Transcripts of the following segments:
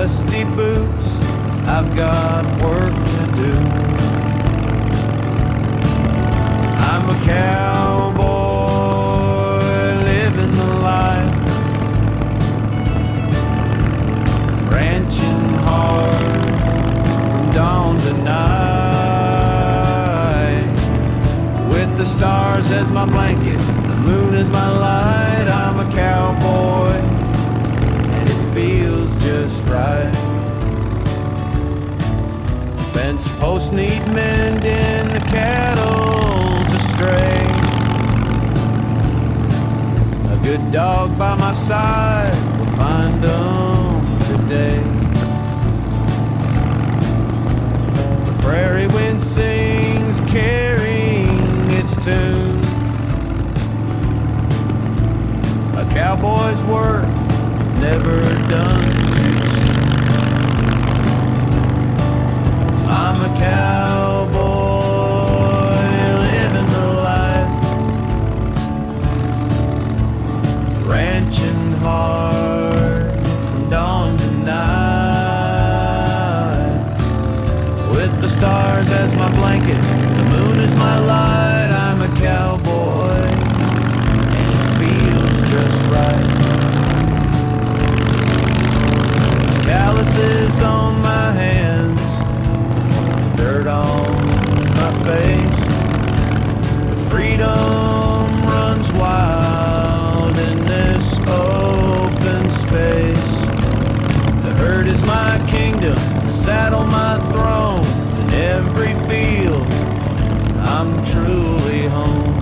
dusty boots, I've got work to do. I'm a cowboy living the life, ranching hard from dawn to night. With the stars as my blanket, the moon is my light. I'm a cowboy, and it feels just right. Fence posts need mending, the cattle's astray. A good dog by my side will find them today. The prairie wind sings, carrying its tune. A cowboy's work is never done too soon. I'm a cowboy living the life, ranching hard from dawn to night. With the stars as my blanket, the moon is my light. I'm a cowboy, and it feels just right. There's calluses on my hands, dirt on my face, but freedom runs wild in this open space. The herd is my kingdom, the saddle my throne. In every field, I'm truly home.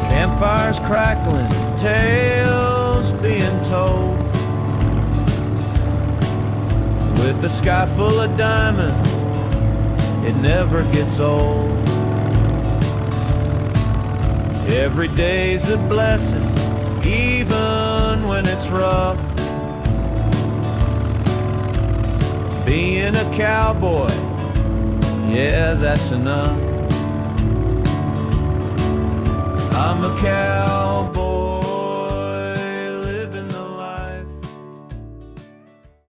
Campfires crackling, tales being told. With a sky full of diamonds, it never gets old. Every day's a blessing, even when it's rough. Being a cowboy, yeah, that's enough. I'm a cowboy.